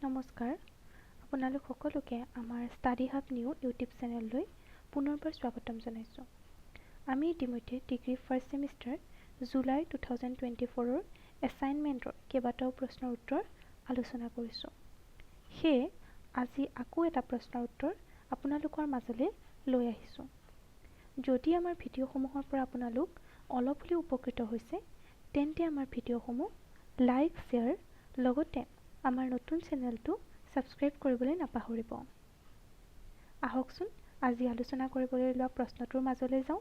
নমস্কাৰ, আপোনালোক সকলোকে আমাৰ ষ্টাডি হাব নিউ ইউটিউব চেনেললৈ পুনৰবাৰ স্বাগতম জনাইছোঁ। আমি ইতিমধ্যে ডিগ্ৰী ফাৰ্ষ্ট ছেমিষ্টাৰ জুলাই 2024ৰ এছাইনমেণ্টৰ কেইবাটাও প্ৰশ্নৰ উত্তৰ আলোচনা কৰিছোঁ। সেয়ে আজি আকৌ এটা প্ৰশ্নৰ উত্তৰ আপোনালোকৰ মাজলৈ লৈ আহিছোঁ। যদি আমাৰ ভিডিঅ'সমূহৰ পৰা আপোনালোক অলপ হ'লেও উপকৃত হৈছে, তেন্তে আমাৰ ভিডিঅ'সমূহ লাইক, শ্বেয়াৰ লগতে আমাৰ নতুন চেনেলটো ছাবস্ক্ৰাইব কৰিবলৈ নাপাহৰিব। আহকচোন আজি আলোচনা কৰিবলৈ লোৱা প্ৰশ্নটোৰ মাজলৈ যাওঁ।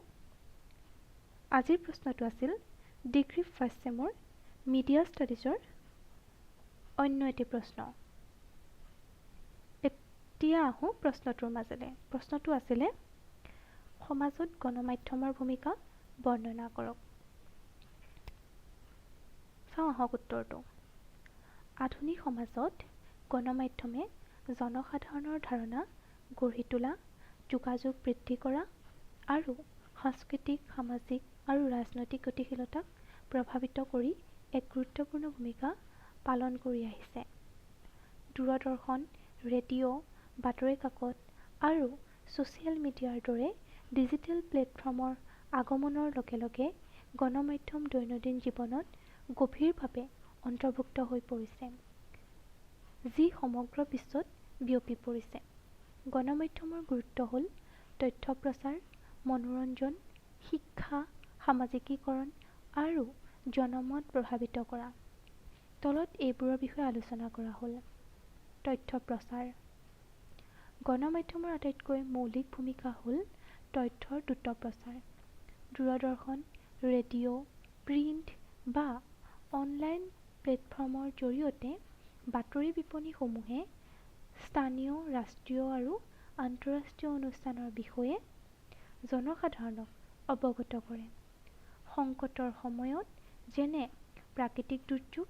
আজিৰ প্ৰশ্নটো আছিল ডিগ্ৰী ফাৰ্ষ্ট ছেমৰ মিডিয়া ষ্টাডিজৰ অন্য এটি প্ৰশ্ন। এতিয়া আহোঁ প্ৰশ্নটোৰ মাজলৈ। প্ৰশ্নটো আছিলে সমাজত গণমাধ্যমৰ ভূমিকা বৰ্ণনা কৰক। চাওঁ আহক উত্তৰটো। আধুনিক সমাজত গণমাধ্যমে জনসাধাৰণৰ ধাৰণা গঢ়ি তোলা, যোগাযোগ বৃদ্ধি কৰা আৰু সাংস্কৃতিক, সামাজিক আৰু ৰাজনৈতিক গতিশীলতাক প্ৰভাৱিত কৰি এক গুৰুত্বপূৰ্ণ ভূমিকা পালন কৰি আহিছে। দূৰদৰ্শন, ৰেডিঅ', বাতৰি কাকত আৰু ছ'চিয়েল মিডিয়াৰ দৰে ডিজিটেল প্লেটফৰ্মৰ আগমনৰ লগে লগে গণমাধ্যম দৈনন্দিন জীৱনত গভীৰভাৱে অন্তৰ্ভুক্ত হৈ পৰিছে, যি সমগ্ৰ বিশ্বত বিয়পি পৰিছে। গণমাধ্যমৰ গুৰুত্ব হ'ল তথ্য প্ৰচাৰ, মনোৰঞ্জন, শিক্ষা, সামাজিকীকৰণ আৰু জনমত প্ৰভাৱিত কৰা। তলত এইবোৰৰ বিষয়ে আলোচনা কৰা হ'ল। তথ্য প্ৰচাৰ। গণমাধ্যমৰ আটাইতকৈ মৌলিক ভূমিকা হ'ল তথ্যৰ দ্ৰুত প্ৰচাৰ। দূৰদৰ্শন, ৰেডিঅ', প্ৰিণ্ট বা অনলাইন প্লেটফৰ্মৰ জৰিয়তে বাতৰি বিপণীসমূহে স্থানীয়, ৰাষ্ট্ৰীয় আৰু আন্তঃৰাষ্ট্ৰীয় অনুষ্ঠানৰ বিষয়ে জনসাধাৰণক অৱগত কৰে। সংকটৰ সময়ত যেনে প্ৰাকৃতিক দুৰ্যোগ,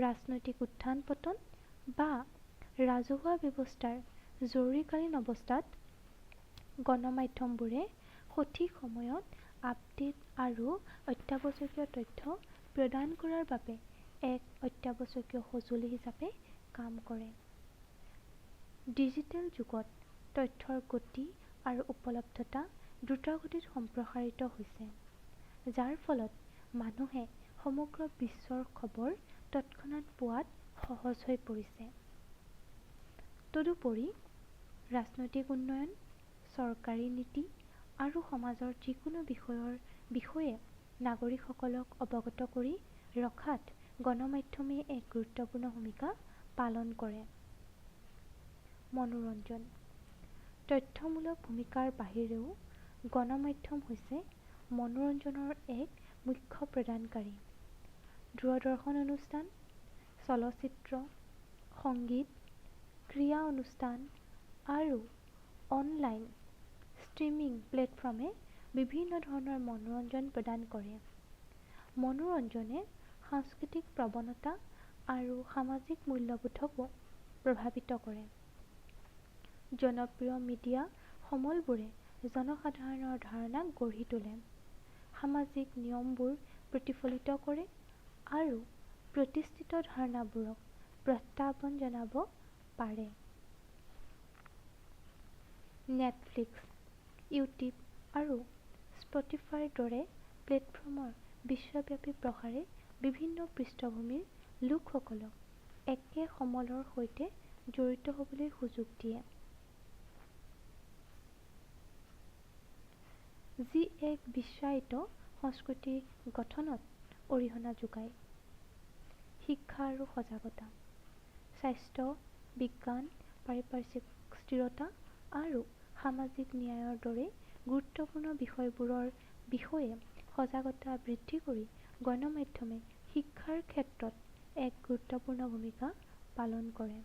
ৰাজনৈতিক উত্থান-পতন বা ৰাজহুৱা ব্যৱস্থাৰ জৰুৰীকালীন অৱস্থাত গণমাধ্যমবোৰে সঠিক সময়ত আপডেট আৰু অত্যাৱশ্যকীয় তথ্য প্ৰদান কৰাৰ বাবে এক অত্যাৱশ্যকীয় সঁজুলি হিচাপে কাম কৰে। ডিজিটেল যুগত তথ্যৰ গতি আৰু উপলব্ধতা দ্ৰুতগতিত সম্প্ৰসাৰিত হৈছে, যাৰ ফলত মানুহে সমগ্ৰ বিশ্বৰ খবৰ তৎক্ষণাত পোৱাত সহজ হৈ পৰিছে। তদুপৰি ৰাজনৈতিক উন্নয়ন, চৰকাৰী নীতি আৰু সমাজৰ যিকোনো বিষয়ৰ বিষয়ে নাগৰিকসকলক অৱগত কৰি ৰখাত গণমাধ্যমে এক গুৰুত্বপূৰ্ণ ভূমিকা পালন কৰে। মনোৰঞ্জন। তথ্যমূলক ভূমিকাৰ বাহিৰেও গণমাধ্যম হৈছে মনোৰঞ্জনৰ এক মুখ্য প্ৰদানকাৰী। দূৰদৰ্শন অনুষ্ঠান, চলচ্চিত্ৰ, সংগীত, ক্ৰীড়া অনুষ্ঠান আৰু অনলাইন ষ্ট্ৰীমিং প্লেটফৰ্মে বিভিন্ন ধৰণৰ মনোৰঞ্জন প্ৰদান কৰে। মনোৰঞ্জনে সাংস্কৃতিক প্ৰৱণতা আৰু সামাজিক মূল্যবোধকো প্ৰভাৱিত কৰে। জনপ্ৰিয় মিডিয়া সমলবোৰে জনসাধাৰণৰ ধাৰণা গঢ়ি তোলে, সামাজিক নিয়মবোৰ প্ৰতিফলিত কৰে আৰু প্ৰতিষ্ঠিত ধাৰণাবোৰক প্ৰত্যাহ্বান জনাব পাৰে। নেটফ্লিক্স, ইউটিউব আৰু স্পটিফাইৰ দৰে প্লেটফৰ্মৰ বিশ্বব্যাপী প্ৰসাৰে বিভিন্ন পৃষ্ঠভূমিৰ লোকসকলক একে সমলৰ সৈতে জড়িত হ'বলৈ সুযোগ দিয়ে, যি এক বিশ্বায়িত সংস্কৃতিৰ গঠনত অৰিহণা যোগায়। শিক্ষা আৰু সজাগতা। স্বাস্থ্য, বিজ্ঞান, পাৰিপাৰ্শ্বিক স্থিৰতা আৰু সামাজিক ন্যায়ৰ দৰে গুৰুত্বপূৰ্ণ বিষয়বোৰৰ বিষয়ে সজাগতা বৃদ্ধি কৰি গণমাধ্যমে শিক্ষাৰ ক্ষেত্ৰত এক গুৰুত্বপূৰ্ণ ভূমিকা পালন কৰে।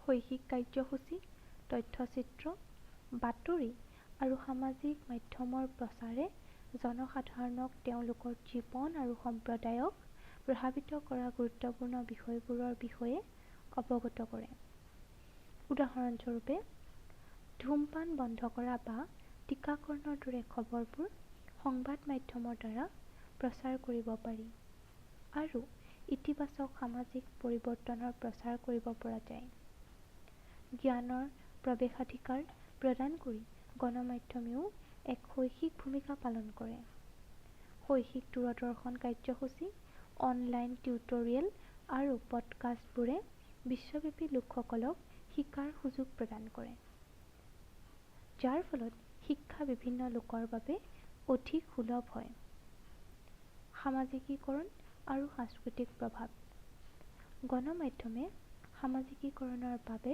শৈক্ষিক কাৰ্যসূচী, তথ্যচিত্ৰ, বাতৰি আৰু সামাজিক মাধ্যমৰ প্ৰচাৰে জনসাধাৰণক তেওঁলোকৰ জীৱন আৰু সম্প্ৰদায়ক প্ৰভাৱিত কৰা গুৰুত্বপূৰ্ণ বিষয়বোৰৰ বিষয়ে অৱগত কৰে। উদাহৰণস্বৰূপে, ধূমপান বন্ধ কৰা বা টিকাকৰণৰ দৰে খবৰবোৰ সংবাদ মাধ্যমৰ দ্বাৰা প্ৰচাৰ কৰিব পাৰি আৰু ইতিবাচক সামাজিক পৰিৱৰ্তনৰ প্ৰচাৰ কৰিব পৰা যায়। জ্ঞানৰ প্ৰৱেশাধিকাৰ প্ৰদান কৰি গণমাধ্যমেও এক শৈক্ষিক ভূমিকা পালন কৰে। শৈক্ষিক দূৰদৰ্শন কাৰ্যসূচী, অনলাইন টিউটৰিয়েল আৰু পডকাষ্টবোৰে বিশ্বব্যাপী লোকসকলক শিকাৰ সুযোগ প্ৰদান কৰে, যাৰ ফলত শিক্ষা বিভিন্ন লোকৰ বাবে অধিক সুলভ হয়। সামাজিকীকৰণ আৰু সাংস্কৃতিক প্ৰভাৱ। গণমাধ্যমে সামাজিকীকৰণৰ বাবে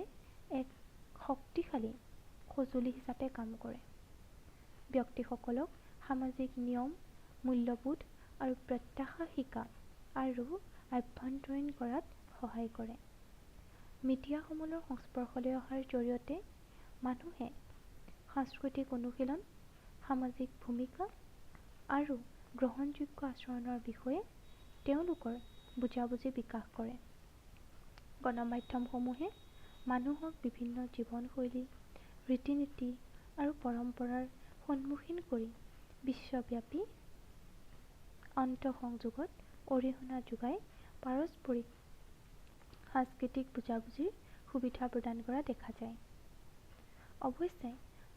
এক শক্তিশালী সঁজুলি হিচাপে কাম কৰে। ব্যক্তিসকলক সামাজিক নিয়ম, মূল্যবোধ আৰু প্ৰত্যাশা শিকা আৰু আভ্যন্তৰীণ কৰাত সহায় কৰে। মিডিয়াসমূহৰ সংস্পৰ্শলৈ অহাৰ জৰিয়তে মানুহে সাংস্কৃতিক অনুশীলন, সামাজিক ভূমিকা আৰু গ্ৰহণযোগ্য আচৰণৰ বিষয়ে তেওঁলোকৰ বুজাবুজি বিকাশ কৰে। গণমাধ্যমসমূহে মানুহক বিভিন্ন জীৱনশৈলী, ৰীতি-নীতি আৰু পৰম্পৰাৰ সন্মুখীন কৰি বিশ্বব্যাপী আন্তঃসংযোগত অৰিহণা যোগাই পাৰস্পৰিক সাংস্কৃতিক বুজাবুজিৰ সুবিধা প্ৰদান কৰা দেখা যায়। অৱশ্যে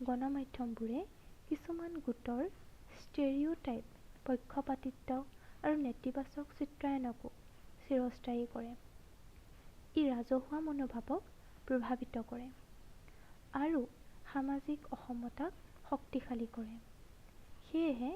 গণমাধ্যমবোৰে কিছুমান গোটৰ ষ্টেৰিঅ'টাইপ, পক্ষপাতিত্ব আৰু নেতিবাচক চিত্ৰায়নকো চিৰস্থায়ী কৰে। ই ৰাজহুৱা মনোভাৱক প্ৰভাৱিত কৰে আৰু সামাজিক অসমতাক শক্তিশালী কৰে। সেয়েহে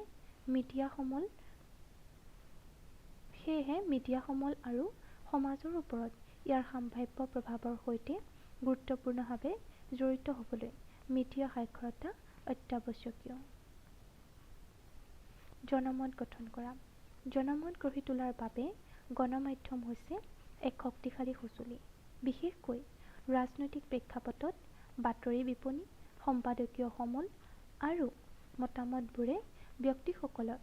মিডিয়াসমূহ আৰু সমাজৰ ওপৰত ইয়াৰ সম্ভাৱ্য প্ৰভাৱৰ সৈতে গুৰুত্বপূৰ্ণভাৱে জড়িত হ'বলৈ মিডিয়া সাক্ষৰতা অত্যাৱশ্যকীয়। জনমত গঠন কৰা। জনমত গঢ়ি তোলাৰ বাবে গণমাধ্যম হৈছে এক শক্তিশালী সঁজুলি। বিশেষকৈ ৰাজনৈতিক প্ৰেক্ষাপটত বাতৰি বিপণী, সম্পাদকীয় সমল আৰু মতামতবোৰে ব্যক্তিসকলে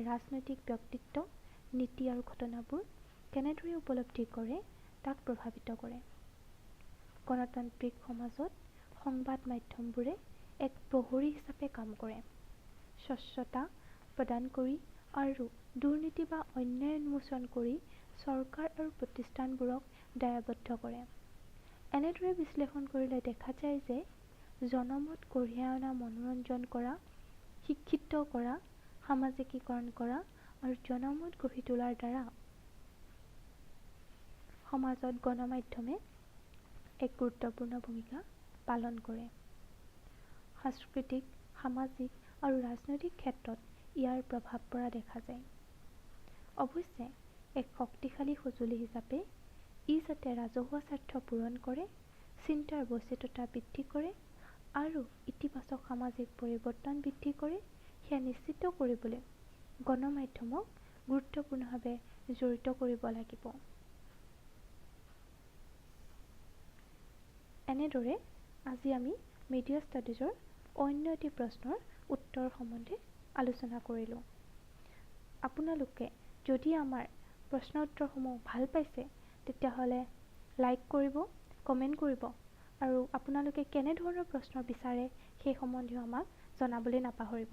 ৰাজনৈতিক ব্যক্তিত্ব, নীতি আৰু ঘটনাবোৰ কেনেদৰে উপলব্ধি কৰে তাক প্ৰভাৱিত কৰে। গণতান্ত্ৰিক সমাজত সংবাদ মাধ্যমবোৰে এক প্ৰহৰী হিচাপে কাম কৰে, স্বচ্ছতা প্ৰদান কৰি আৰু দুৰ্নীতি বা অন্যায় উন্মোচন কৰি চৰকাৰ আৰু প্ৰতিষ্ঠানবোৰক দায়বদ্ধ কৰে। এনেদৰে বিশ্লেষণ কৰিলে দেখা যায় যে জনমত কঢ়িয়াই অনা, মনোৰঞ্জন কৰা, শিক্ষিত কৰা, সামাজিকীকৰণ কৰা আৰু জনমত গঢ়ি তোলাৰ দ্বাৰা সমাজত গণমাধ্যমে এক গুৰুত্বপূৰ্ণ ভূমিকা পালন কৰে। সাংস্কৃতিক, সামাজিক আৰু ৰাজনৈতিক ক্ষেত্ৰত ইয়াৰ প্ৰভাৱ পৰা দেখা যায়। অৱশ্যে এক শক্তিশালী সঁজুলি হিচাপে ই যাতে ৰাজহুৱা স্বাৰ্থ পূৰণ কৰে, চিন্তাৰ বৈচিত্ৰতা বৃদ্ধি কৰে আৰু ইতিবাচক সামাজিক পৰিৱৰ্তন বৃদ্ধি কৰে, সেয়া নিশ্চিত কৰিবলৈ গণমাধ্যমক গুৰুত্বপূৰ্ণভাৱে জড়িত কৰিব লাগিব। এনেদৰে আজি আমি মিডিয়া ষ্টাডিজৰ অন্য এটি প্ৰশ্নৰ উত্তৰ সম্বন্ধে আলোচনা কৰিলোঁ। আপোনালোকে যদি আমাৰ প্ৰশ্ন উত্তৰসমূহ ভাল পাইছে তেতিয়াহ'লে লাইক কৰিব, কমেণ্ট কৰিব আৰু আপোনালোকে কেনেধৰণৰ প্ৰশ্ন বিচাৰে সেই সম্বন্ধেও আমাক জনাবলৈ নাপাহৰিব।